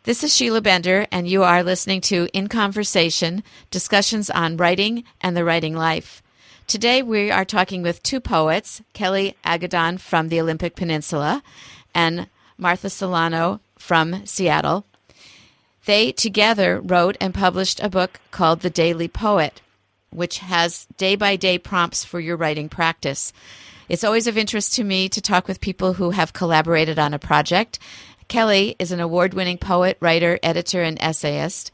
This is Sheila Bender, and you are listening to In Conversation, discussions on writing and the writing life. Today we are talking with two poets, Kelli Agodon from the Olympic Peninsula and Matha Silano from Seattle. They together wrote and published a book called The Daily Poet, which has day-by-day prompts for your writing practice. It's always of interest to me to talk with people who have collaborated on a project. Kelli is an award-winning poet, writer, editor, and essayist.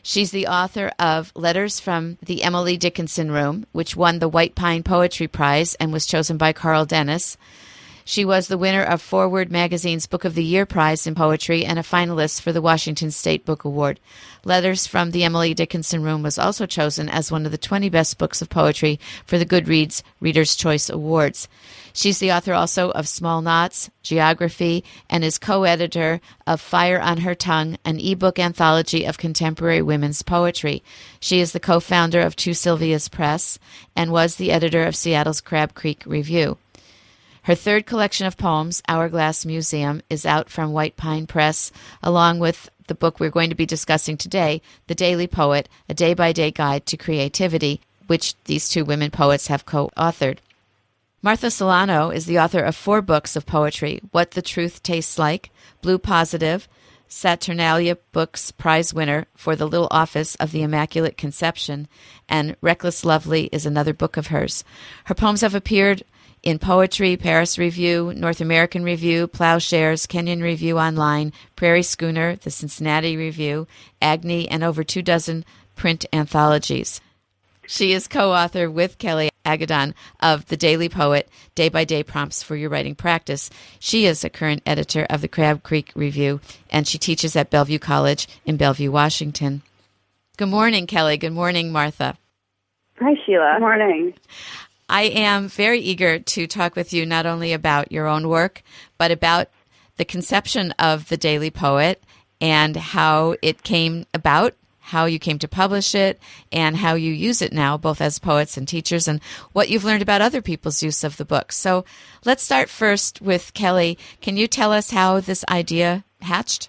She's the author of Letters from the Emily Dickinson Room, which won the White Pine Poetry Prize and was chosen by Carl Dennis. She was the winner of Forward Magazine's Book of the Year Prize in Poetry and a finalist for the Washington State Book Award. Letters from the Emily Dickinson Room was also chosen as one of the 20 best books of poetry for the Goodreads Reader's Choice Awards. She's the author also of Small Knots, Geography, and is co-editor of Fire on Her Tongue, an ebook anthology of contemporary women's poetry. She is the co-founder of Two Sylvias Press and was the editor of Seattle's Crab Creek Review. Her third collection of poems, Hourglass Museum, is out from White Pine Press, along with the book we're going to be discussing today, The Daily Poet, a day-by-day guide to creativity, which these two women poets have co-authored. Matha Silano is the author of 4 books of poetry, What the Truth Tastes Like, Blue Positive, Saturnalia Books Prize winner for The Little Office of the Immaculate Conception, and Reckless Lovely is another book of hers. Her poems have appeared in Poetry, Paris Review, North American Review, Plowshares, Kenyon Review Online, Prairie Schooner, the Cincinnati Review, Agni, and over 24 print anthologies. She is co-author with Kelli Agodon of The Daily Poet, Day-by-Day Prompts for Your Writing Practice. She is a current editor of the Crab Creek Review, and she teaches at Bellevue College in Bellevue, Washington. Good morning, Kelli. Good morning, Matha. Hi, Sheila. Good morning. I am very eager to talk with you not only about your own work, but about the conception of The Daily Poet and how it came about, how you came to publish it, and how you use it now, both as poets and teachers, and what you've learned about other people's use of the book. So let's start first with Kelli. Can you tell us how this idea hatched?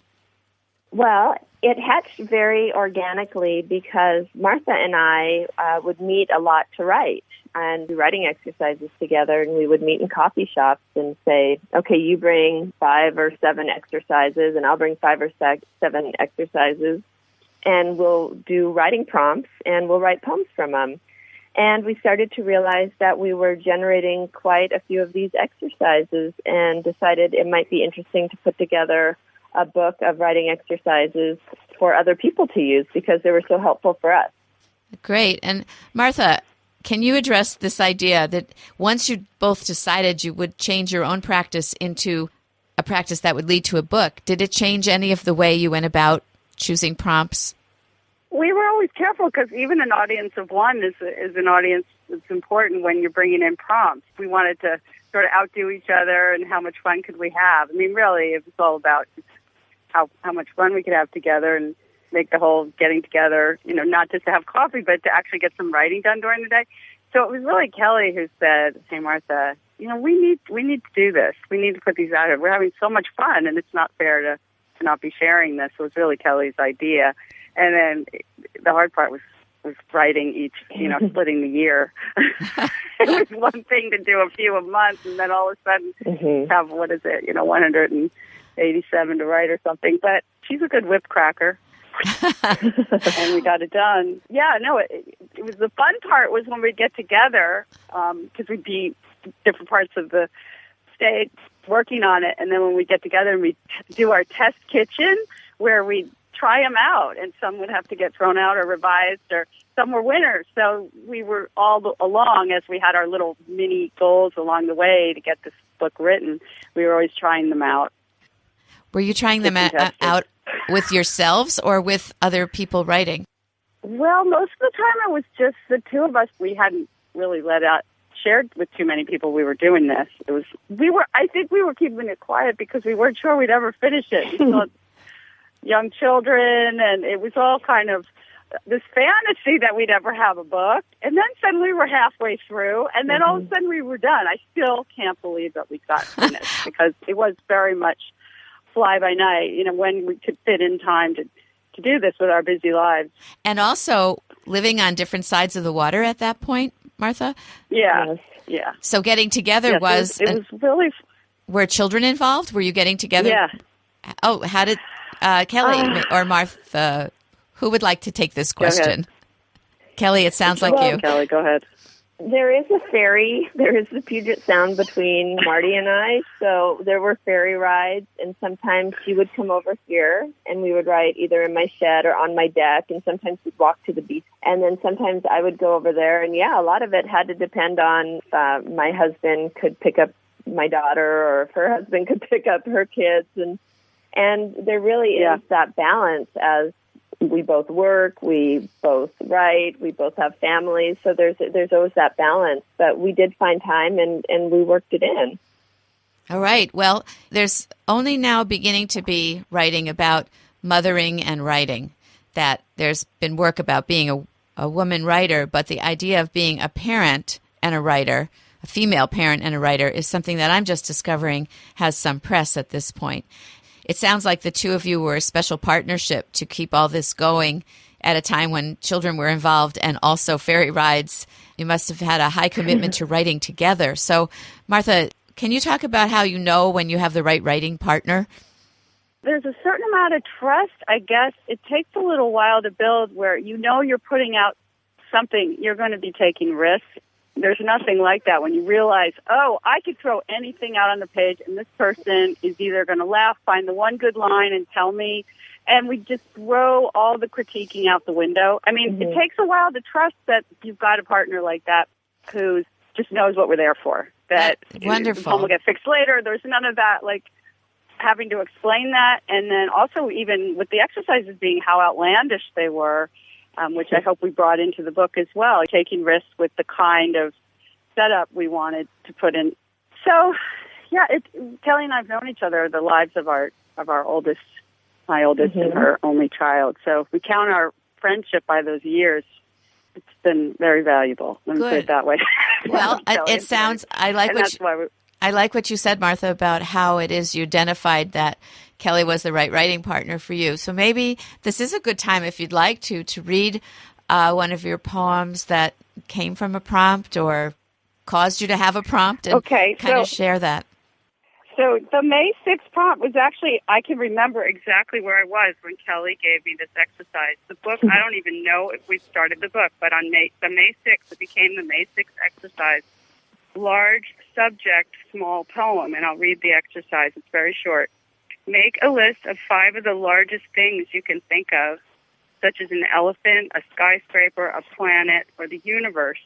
Well, it hatched very organically because Matha and I would meet a lot to write and do writing exercises together, and we would meet in coffee shops and say, okay, you bring 5 or 7 exercises, and I'll bring 5 or 7 exercises, and we'll do writing prompts, and we'll write poems from them. And we started to realize that we were generating quite a few of these exercises and decided it might be interesting to put together a book of writing exercises for other people to use because they were so helpful for us. Great. And Matha, can you address this idea that once you both decided you would change your own practice into a practice that would lead to a book, did it change any of the way you went about choosing prompts? We were always careful because even an audience of one is an audience that's important when you're bringing in prompts. We wanted to sort of outdo each other and how much fun could we have. I mean, really, it was all about how much fun we could have together and make the whole getting together, not just to have coffee, but to actually get some writing done during the day. So it was really Kelli who said, hey, Matha, we need to do this. We need to put these out here. We're having so much fun, and it's not fair to not be sharing this. So it was really Kelli's idea. And then the hard part was writing each, splitting the year. It was one thing to do a few a month, and then all of a sudden have, 187 to write or something. But she's a good whip cracker. And we got it done. Yeah, no, it was the fun part was when we'd get together, because we'd be different parts of the state working on it, and then when we get together and we do our test kitchen where we try them out, and some would have to get thrown out or revised, or some were winners. So we were all along, as we had our little mini goals along the way to get this book written, we were always trying them out. Were you trying them out with yourselves or with other people writing? Well, most of the time it was just the two of us. We hadn't really shared with too many people we were doing this. I think we were keeping it quiet because we weren't sure we'd ever finish it. We still had young children, and it was all kind of this fantasy that we'd ever have a book. And then suddenly we're halfway through, and then all of a sudden we were done. I still can't believe that we got finished because it was very much fly by night, when we could fit in time to do this with our busy lives. And also living on different sides of the water at that point, Martha? Yeah. Yes. Yeah. So getting together was... It was really... Were children involved? Were you getting together? Yeah. Oh, how did Kelli or Martha, who would like to take this question? Kelli, it sounds like you. Kelli, go ahead. There is the Puget Sound between Marty and I, so there were ferry rides, and sometimes she would come over here, and we would ride either in my shed or on my deck, and sometimes we'd walk to the beach, and then sometimes I would go over there, and a lot of it had to depend on my husband could pick up my daughter, or if her husband could pick up her kids, and there really is that balance as we both work, we both write, we both have families, so there's always that balance. But we did find time, and we worked it in. All right. Well, there's only now beginning to be writing about mothering and writing, that there's been work about being a woman writer, but the idea of being a parent and a writer, a female parent and a writer, is something that I'm just discovering has some press at this point. It sounds like the two of you were a special partnership to keep all this going at a time when children were involved and also ferry rides. You must have had a high commitment to writing together. So, Martha, can you talk about how you know when you have the right writing partner? There's a certain amount of trust, I guess. It takes a little while to build where you're putting out something, you're going to be taking risks. There's nothing like that when you realize, I could throw anything out on the page, and this person is either going to laugh, find the one good line, and tell me, and we just throw all the critiquing out the window. I mean, It takes a while to trust that you've got a partner like that who just knows what we're there for, that wonderful. The poem will get fixed later. There's none of that, like, having to explain that, and then also even with the exercises being how outlandish they were, which I hope we brought into the book as well, taking risks with the kind of setup we wanted to put in. So, Kelli and I have known each other the lives of our oldest, my oldest and her only child. So if we count our friendship by those years, it's been very valuable. Let me put it that way. Well, it sounds, I like what you said, Martha, about how it is you identified that Kelli was the right writing partner for you. So maybe this is a good time, if you'd like to read one of your poems that came from a prompt or caused you to have a prompt and kind of share that. So the May 6th prompt was actually, I can remember exactly where I was when Kelli gave me this exercise. The book, I don't even know if we started the book, but on the May 6th, it became the May 6th exercise. Large subject, small poem, and I'll read the exercise. It's very short. Make a list of 5 of the largest things you can think of, such as an elephant, a skyscraper, a planet, or the universe.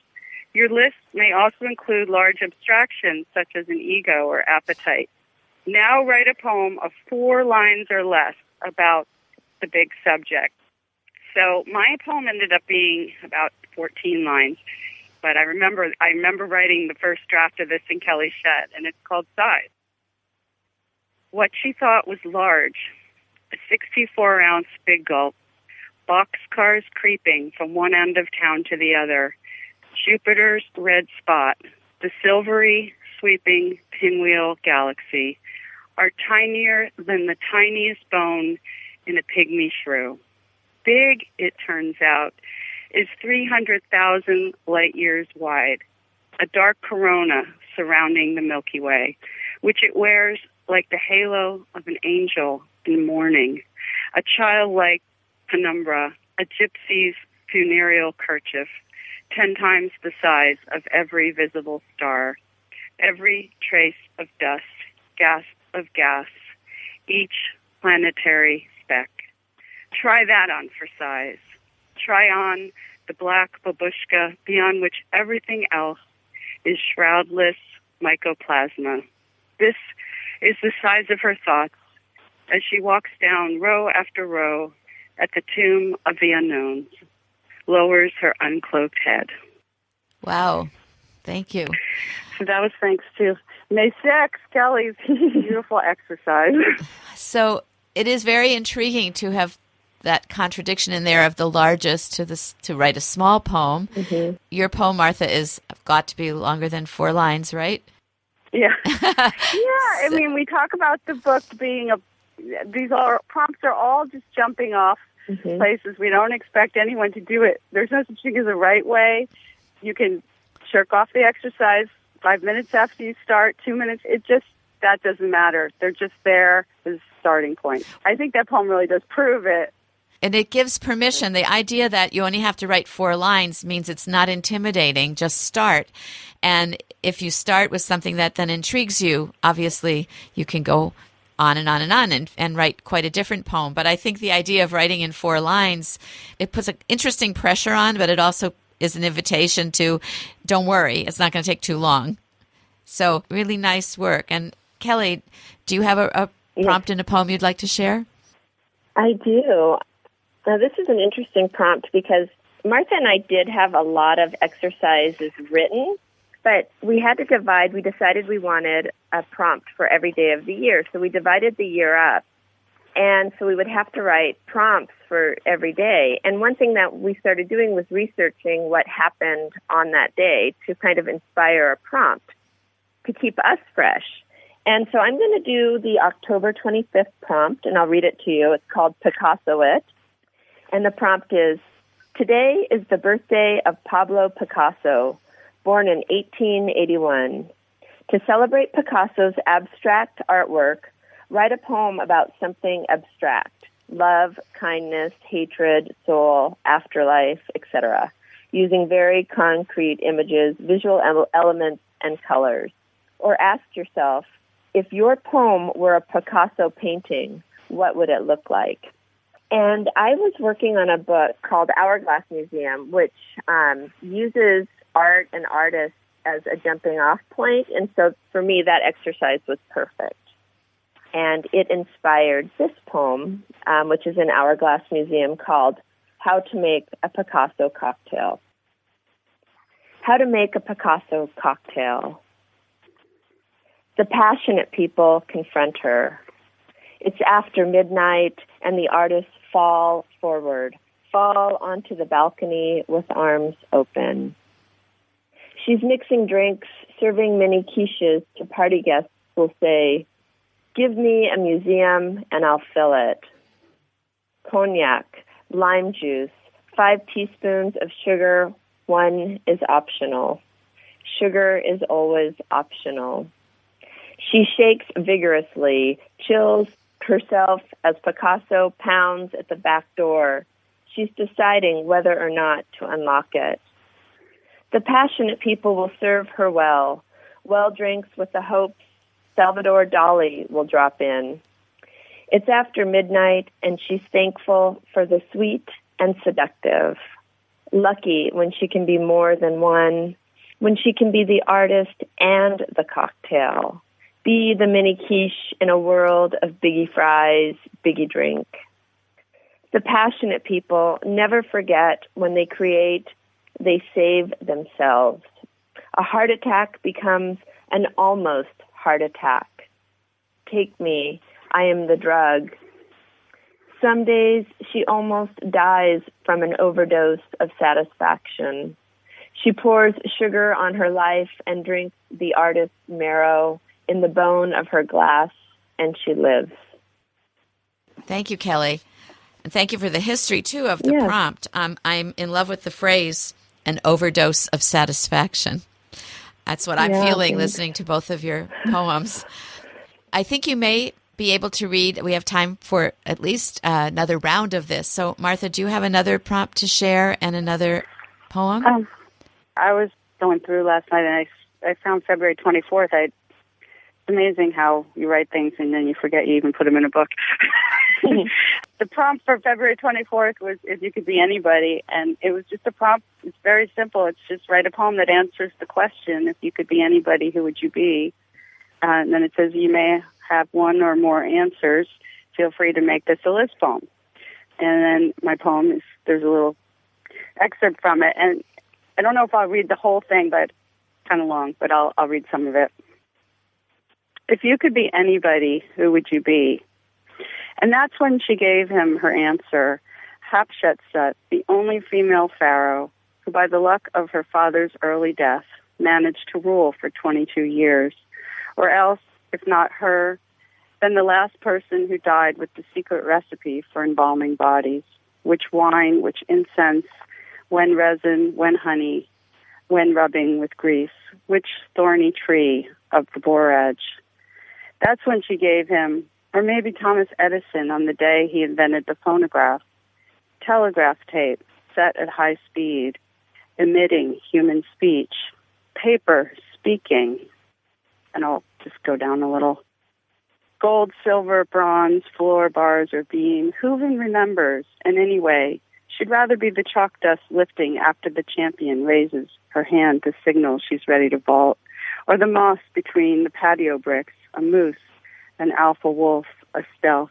Your list may also include large abstractions, such as an ego or appetite. Now write a poem of 4 lines or less about the big subject. So my poem ended up being about 14 lines. But I remember writing the first draft of this in Kelli's shed, and it's called Size. What she thought was large, a 64-ounce big gulp, boxcars creeping from one end of town to the other, Jupiter's red spot, the silvery, sweeping pinwheel galaxy, are tinier than the tiniest bone in a pygmy shrew. Big, it turns out, is 300,000 light years wide, a dark corona surrounding the Milky Way, which it wears like the halo of an angel in mourning, a childlike penumbra, a gypsy's funereal kerchief, 10 times the size of every visible star, every trace of dust, gasp of gas, each planetary speck. Try that on for size. Try on the black babushka beyond which everything else is shroudless mycoplasma. This is the size of her thoughts as she walks down row after row at the tomb of the unknowns, lowers her uncloaked head. Wow. Thank you. So that was thanks to May 6th, Kelli's beautiful exercise. So it is very intriguing to have that contradiction in there of the largest to write a small poem. Mm-hmm. Your poem, Martha, is got to be longer than 4 lines, right? Yeah. I mean, we talk about the book being these prompts are all just jumping off places. We don't expect anyone to do it. There's no such thing as a right way. You can shirk off the exercise 5 minutes after you start, 2 minutes. That doesn't matter. They're just there as a starting point. I think that poem really does prove it. And it gives permission. The idea that you only have to write 4 lines means it's not intimidating. Just start. And if you start with something that then intrigues you, obviously you can go on and on and on and write quite a different poem. But I think the idea of writing in 4 lines, it puts an interesting pressure on, but it also is an invitation to, don't worry, it's not going to take too long. So really nice work. And Kelli, do you have a prompt in a poem you'd like to share? I do. Now, this is an interesting prompt because Martha and I did have a lot of exercises written, but we had to divide. We decided we wanted a prompt for every day of the year, so we divided the year up. And so we would have to write prompts for every day. And one thing that we started doing was researching what happened on that day to kind of inspire a prompt to keep us fresh. And so I'm going to do the October 25th prompt, and I'll read it to you. It's called Picasso It. And the prompt is, today is the birthday of Pablo Picasso, born in 1881. To celebrate Picasso's abstract artwork, write a poem about something abstract, love, kindness, hatred, soul, afterlife, etc., using very concrete images, visual elements, and colors. Or ask yourself, if your poem were a Picasso painting, what would it look like? And I was working on a book called Hourglass Museum, which uses art and artists as a jumping off point. And so for me, that exercise was perfect. And it inspired this poem, which is in Hourglass Museum, called How to Make a Picasso Cocktail. How to make a Picasso cocktail. The passionate people confront her. It's after midnight, and the artists fall forward, fall onto the balcony with arms open. She's mixing drinks, serving mini quiches to party guests who'll say, give me a museum and I'll fill it. Cognac, lime juice, 5 teaspoons of sugar, 1 is optional. Sugar is always optional. She shakes vigorously, chills herself as Picasso pounds at the back door. She's deciding whether or not to unlock it. The passionate people will serve her well drinks with the hopes Salvador Dali will drop in. It's after midnight, and she's thankful for the sweet and seductive. Lucky when she can be more than one, when she can be the artist and the cocktail. Be the mini quiche in a world of biggie fries, biggie drink. The passionate people never forget when they create, they save themselves. A heart attack becomes an almost heart attack. Take me, I am the drug. Some days she almost dies from an overdose of satisfaction. She pours sugar on her life and drinks the artist's marrow in the bone of her glass, and she lives. Thank you, Kelli. And thank you for the history, too, of the prompt. I'm in love with the phrase, an overdose of satisfaction. That's what I'm feeling listening to both of your poems. I think you may be able to read. We have time for at least another round of this. So, Martha, do you have another prompt to share and another poem? I was going through last night, and I found February 24th. It's amazing how you write things and then you forget you even put them in a book. The prompt for February 24th was if you could be anybody, and it was just a prompt. It's very simple. It's just write a poem that answers the question, if you could be anybody, who would you be? And then it says you may have one or more answers. Feel free to make this a list poem. And then my poem is, there's a little excerpt from it, and I don't know if I'll read the whole thing, but it's kind of long, but I'll read some of it. If you could be anybody, who would you be? And that's when she gave him her answer. Hatshepsut, the only female pharaoh, who by the luck of her father's early death managed to rule for 22 years. Or else, if not her, then the last person who died with the secret recipe for embalming bodies. Which wine, which incense, when resin, when honey, when rubbing with grease, which thorny tree of the borage. That's when she gave him, or maybe Thomas Edison on the day he invented the phonograph, telegraph tape set at high speed, emitting human speech, paper speaking. And I'll just go down a little. Gold, silver, bronze, floor, bars, or beam. Who even remembers? And anyway, she'd rather be the chalk dust lifting after the champion raises her hand to signal she's ready to vault, or the moss between the patio bricks, a moose, an alpha wolf, a stealth.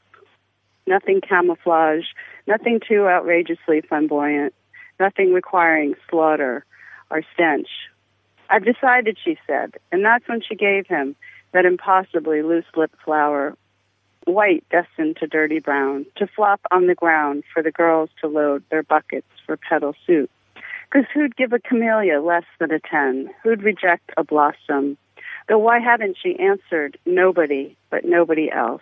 Nothing camouflage, nothing too outrageously flamboyant, nothing requiring slaughter or stench. I've decided, she said, and that's when she gave him that impossibly loose-lipped flower, white destined to dirty brown, to flop on the ground for the girls to load their buckets for petal soup. Because who'd give a camellia less than a 10? Who'd reject a blossom? Though why hadn't she answered nobody but nobody else?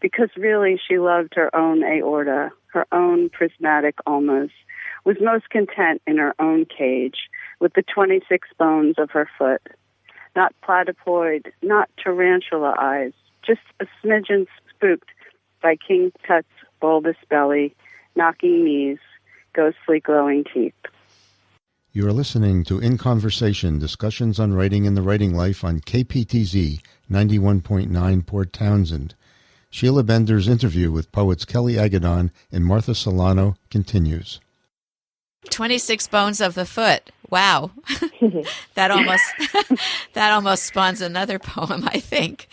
Because really she loved her own aorta, her own prismatic almas, was most content in her own cage, with the 26 bones of her foot. Not platypoid, not tarantula eyes, just a smidgen spooked by King Tut's bulbous belly, knocking knees, ghostly glowing teeth. You are listening to In Conversation, discussions on writing and the writing life on KPTZ 91.9 Port Townsend. Sheila Bender's interview with poets Kelli Agodon and Matha Silano continues. 26 bones of the foot. Wow. that almost spawns another poem, I think.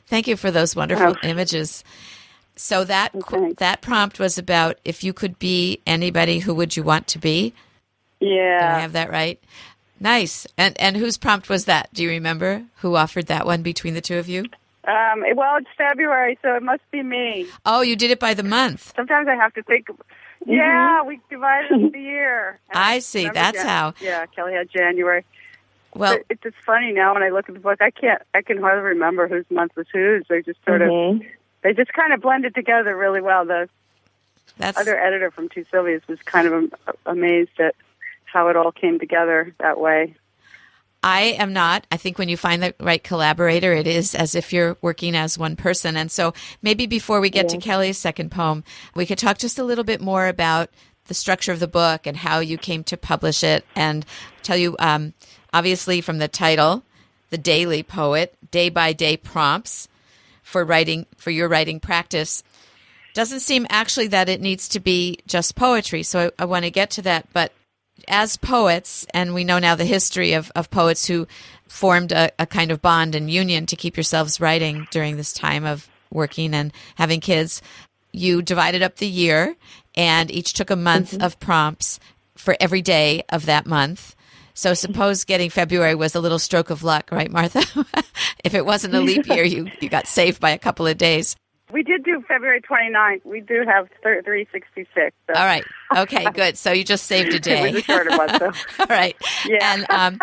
Thank you for those wonderful images. So that prompt was about if you could be anybody, who would you want to be? Yeah. Do I have that right? Nice. And whose prompt was that? Do you remember who offered that one between the two of you? Well, it's February, so it must be me. Oh, you did it by the month. Sometimes I have to think. Yeah, we divided the year. I see. That's how. Yeah, Kelly had January. Well, but it's just funny now when I look at the book. I can hardly remember whose month was whose. They just sort of, they just kind of blended together really well. The other editor from Two Sylvias was kind of amazed at how it all came together that way. I am not. I think when you find the right collaborator, it is as if you're working as one person. And so maybe before we get to Kelly's second poem, we could talk just a little bit more about the structure of the book and how you came to publish it, and tell you, obviously from the title, The Daily Poet, day-by-day prompts for your writing practice. Doesn't seem actually that it needs to be just poetry, so I want to get to that. But as poets, and we know now the history of poets who formed a kind of bond and union to keep yourselves writing during this time of working and having kids, you divided up the year and each took a month of prompts for every day of that month. So suppose getting February was a little stroke of luck, right, Martha? If it wasn't a leap year, you got saved by a couple of days. We did do February 29th. We do have 366. So. All right. Okay, good. So you just saved a day. It was a shorter one, so. All right. Yeah. And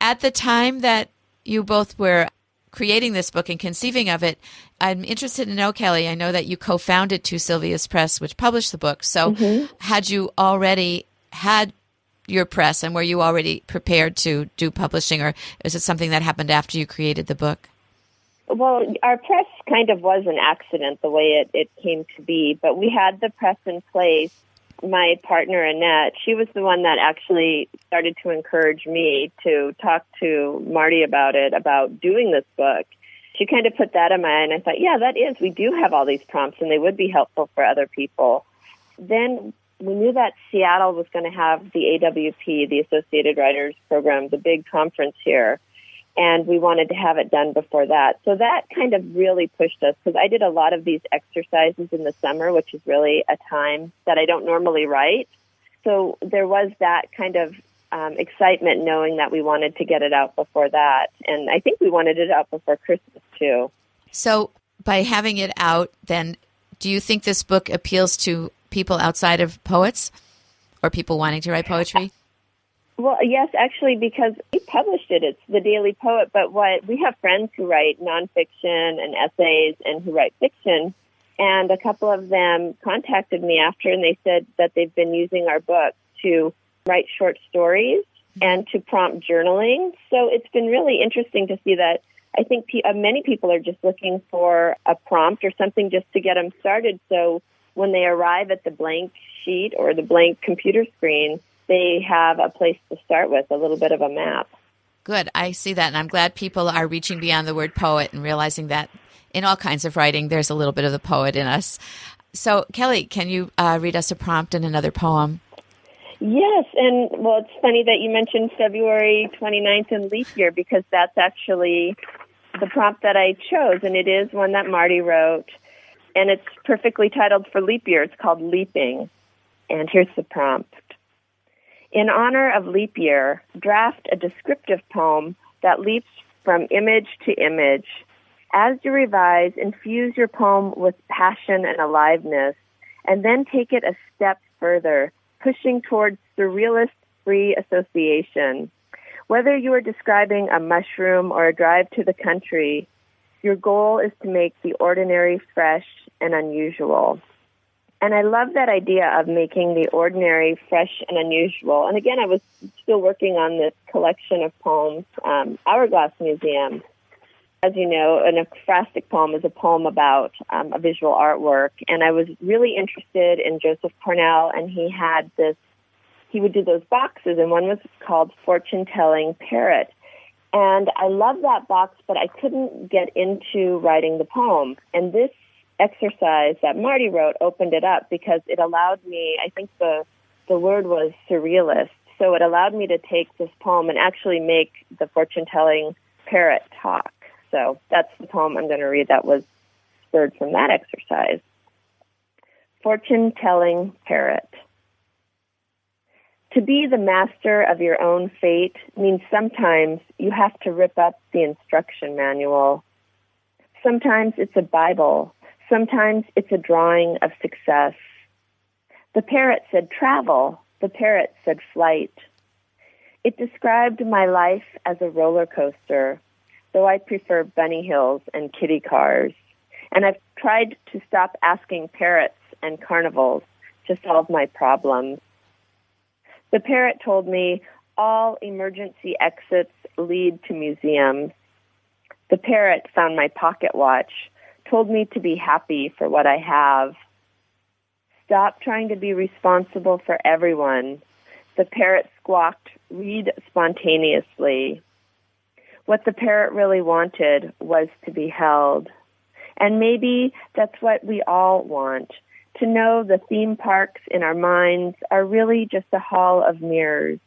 at the time that you both were creating this book and conceiving of it, I'm interested to know, Kelli, I know that you co-founded Two Sylvias Press, which published the book. So had you already had your press, and were you already prepared to do publishing, or is it something that happened after you created the book? Well, our press kind of was an accident the way it came to be, but we had the press in place. My partner, Annette, she was the one that actually started to encourage me to talk to Marty about doing this book. She kind of put that in my mind, and I thought, yeah, that is, we do have all these prompts, and they would be helpful for other people. Then we knew that Seattle was going to have the AWP, the Associated Writers Program, the big conference here, and we wanted to have it done before that. So that kind of really pushed us, because I did a lot of these exercises in the summer, which is really a time that I don't normally write. So there was that kind of excitement knowing that we wanted to get it out before that. And I think we wanted it out before Christmas, too. So by having it out, then, do you think this book appeals to people outside of poets or people wanting to write poetry? Well, yes, actually, because we published it. It's the Daily Poet, but we have friends who write nonfiction and essays and who write fiction, and a couple of them contacted me after, and they said that they've been using our book to write short stories and to prompt journaling. So it's been really interesting to see that. I think many people are just looking for a prompt or something just to get them started. So when they arrive at the blank sheet or the blank computer screen, they have a place to start with, a little bit of a map. Good. I see that, and I'm glad people are reaching beyond the word poet and realizing that in all kinds of writing, there's a little bit of the poet in us. So, Kelli, can you read us a prompt and another poem? Yes, and well, it's funny that you mentioned February 29th and leap year, because that's actually the prompt that I chose, and it is one that Marty wrote, and it's perfectly titled for leap year. It's called Leaping, and here's the prompt. In honor of leap year, draft a descriptive poem that leaps from image to image. As you revise, infuse your poem with passion and aliveness, and then take it a step further, pushing towards surrealist free association. Whether you are describing a mushroom or a drive to the country, your goal is to make the ordinary fresh and unusual. And I love that idea of making the ordinary fresh and unusual. And again, I was still working on this collection of poems, Hourglass Museum. As you know, an ekphrastic poem is a poem about a visual artwork. And I was really interested in Joseph Cornell, and he would do those boxes, and one was called Fortune-Telling Parrot. And I love that box, but I couldn't get into writing the poem. And this exercise that Marty wrote opened it up, because it allowed me, I think the word was surrealist, so it allowed me to take this poem and actually make the fortune-telling parrot talk. So that's the poem I'm going to read that was spurred from that exercise. Fortune-telling parrot. To be the master of your own fate means sometimes you have to rip up the instruction manual. Sometimes it's a Bible. Sometimes it's a drawing of success. The parrot said travel. The parrot said flight. It described my life as a roller coaster, though I prefer bunny hills and kiddie cars. And I've tried to stop asking parrots and carnivals to solve my problems. The parrot told me all emergency exits lead to museums. The parrot found my pocket watch, told me to be happy for what I have. Stop trying to be responsible for everyone. The parrot squawked, read spontaneously. What the parrot really wanted was to be held. And maybe that's what we all want, to know the theme parks in our minds are really just a hall of mirrors.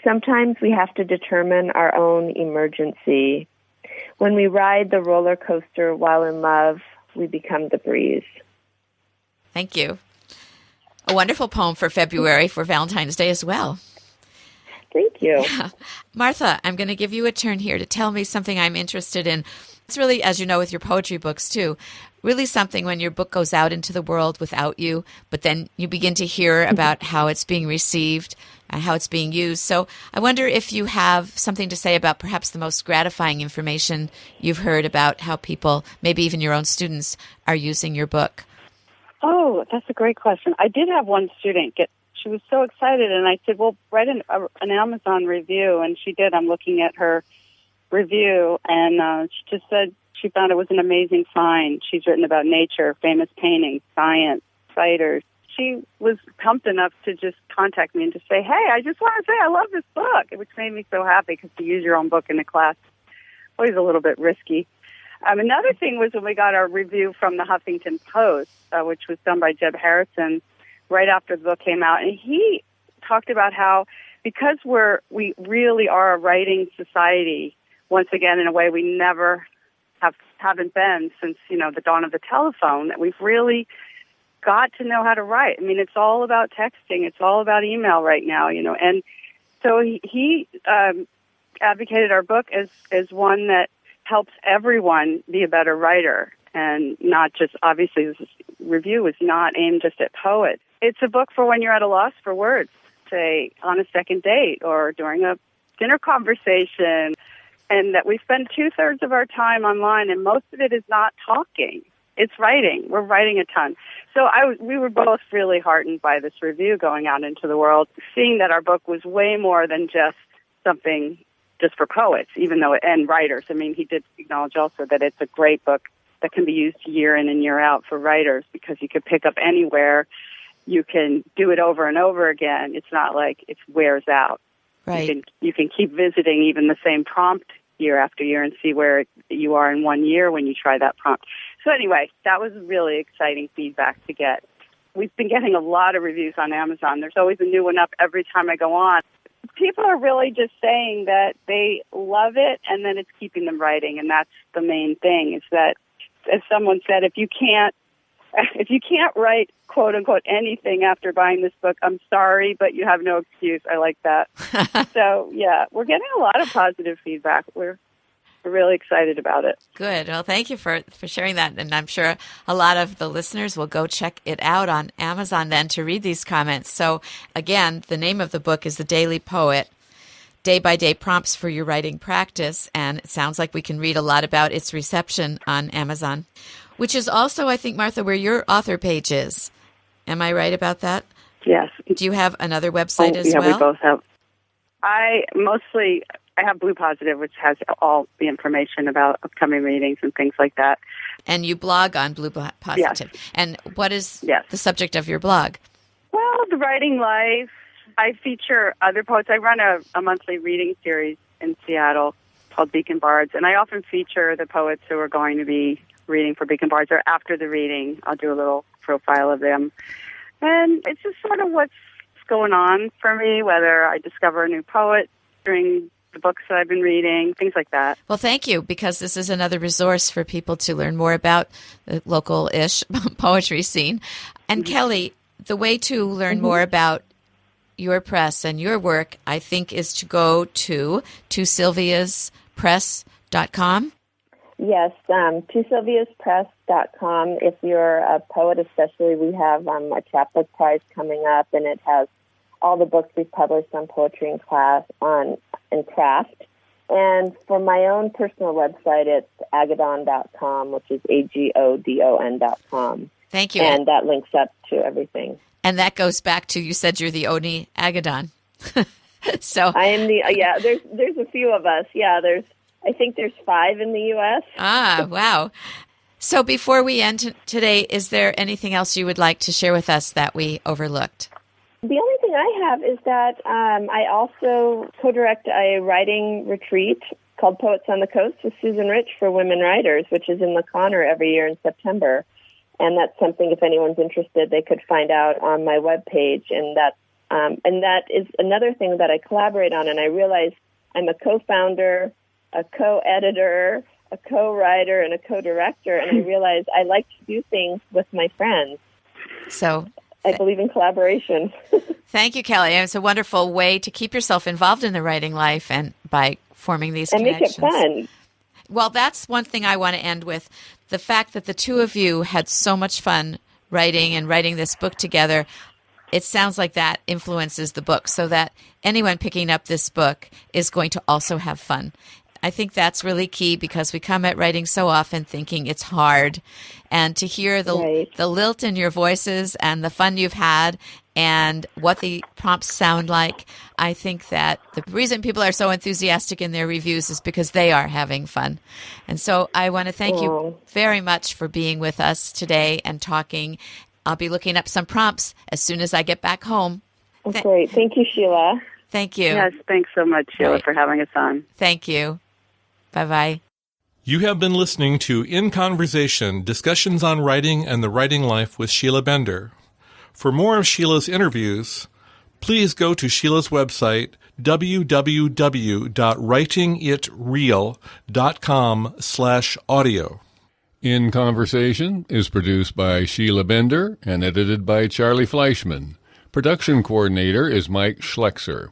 Sometimes we have to determine our own emergency. When we ride the roller coaster while in love, we become the breeze. Thank you. A wonderful poem for February, for Valentine's Day as well. Thank you. Yeah. Martha, I'm going to give you a turn here to tell me something I'm interested in. It's really, as you know, with your poetry books too, really something when your book goes out into the world without you, but then you begin to hear about how it's being received and how it's being used. So I wonder if you have something to say about perhaps the most gratifying information you've heard about how people, maybe even your own students, are using your book. Oh, that's a great question. I did have one student she was so excited, and I said, well, write an Amazon review, and she did. I'm looking at her review, and she just said she found it was an amazing find. She's written about nature, famous paintings, science, spiders. She was pumped enough to just contact me and to say, hey, I just want to say I love this book, which made me so happy, because to use your own book in a class is always a little bit risky. Another thing was when we got our review from the Huffington Post, which was done by Jeb Harrison, right after the book came out, and he talked about how because we really are a writing society, once again, in a way we never haven't been since, the dawn of the telephone, that we've really got to know how to write. I mean, it's all about texting. It's all about email right now, And so he advocated our book as one that helps everyone be a better writer, and not just, obviously, this review is not aimed just at poets. It's a book for when you're at a loss for words. say, on a second date or during a dinner conversation, and that we spend 2/3 of our time online, and most of it is not talking. It's writing. We're writing a ton. So we were both really heartened by this review going out into the world, seeing that our book was way more than just something just for poets, even though, and writers. I mean, he did acknowledge also that it's a great book that can be used year in and year out for writers because you could pick up anywhere. You can do it over and over again. It's not like it wears out. Right. You can keep visiting even the same prompt year after year and see where you are in 1 year when you try that prompt. So anyway, that was really exciting feedback to get. We've been getting a lot of reviews on Amazon. There's always a new one up every time I go on. People are really just saying that they love it and then it's keeping them writing, and that's the main thing, is that, as someone said, if you can't write, quote unquote, anything after buying this book, I'm sorry, but you have no excuse. I like that. So yeah, we're getting a lot of positive feedback. We're really excited about it. Good. Well, thank you for sharing that. And I'm sure a lot of the listeners will go check it out on Amazon then to read these comments. So again, the name of the book is The Daily Poet, Day-by-Day Prompts for Your Writing Practice. And it sounds like we can read a lot about its reception on Amazon, which is also, I think, Martha, where your author page is. Am I right about that? Yes. Do you have another website as well? Yeah, we well? both have. I have Blue Positive, which has all the information about upcoming readings and things like that. And you blog on Blue Positive. Yes. And what is Yes. the subject of your blog? Well, the writing life. I feature other poets. I run a monthly reading series in Seattle called Beacon Bards, and I often feature the poets who are going to be reading for Beacon Bards, or after the reading, I'll do a little profile of them. And it's just sort of what's going on for me, whether I discover a new poet during the books that I've been reading, things like that. Well, thank you, because this is another resource for people to learn more about the local-ish poetry scene. And Kelli, the way to learn more about your press and your work, I think, is to go to sylviaspress.com. Yes, to sylviaspress.com. If you're a poet especially, we have a chapbook prize coming up, and it has all the books we've published on poetry and craft. And for my own personal website, it's agodon.com, which is agodon.com. Thank you. And that links up to everything. And that goes back to, you said you're the only Agodon. So I am there's a few of us. Yeah, I think there's 5 in the U.S. Ah, wow. So before we end today, is there anything else you would like to share with us that we overlooked? The only thing I have is that I also co-direct a writing retreat called Poets on the Coast with Susan Rich for women writers, which is in La Conner every year in September. And that's something, if anyone's interested, they could find out on my webpage. And that is another thing that I collaborate on. And I realize I'm a co-founder, a co-editor, a co-writer, and a co-director. And I realize I like to do things with my friends. So I believe in collaboration. Thank you, Kelli. And it's a wonderful way to keep yourself involved in the writing life and by forming these connections. And make it fun. Well, that's one thing I want to end with. The fact that the two of you had so much fun writing this book together, it sounds like that influences the book, so that anyone picking up this book is going to also have fun. I think that's really key, because we come at writing so often thinking it's hard. And to hear the lilt in your voices and the fun you've had and what the prompts sound like, I think that the reason people are so enthusiastic in their reviews is because they are having fun. And so I want to thank you very much for being with us today and talking. I'll be looking up some prompts as soon as I get back home. That's great. Thank you, Sheila. Thank you. Yes, thanks so much, Sheila, for having us on. Thank you. Bye-bye. You have been listening to In Conversation, Discussions on Writing and the Writing Life with Sheila Bender. For more of Sheila's interviews, please go to Sheila's website, www.writingitreal.com/audio. In Conversation is produced by Sheila Bender and edited by Charlie Fleischman. Production coordinator is Mike Schlexer.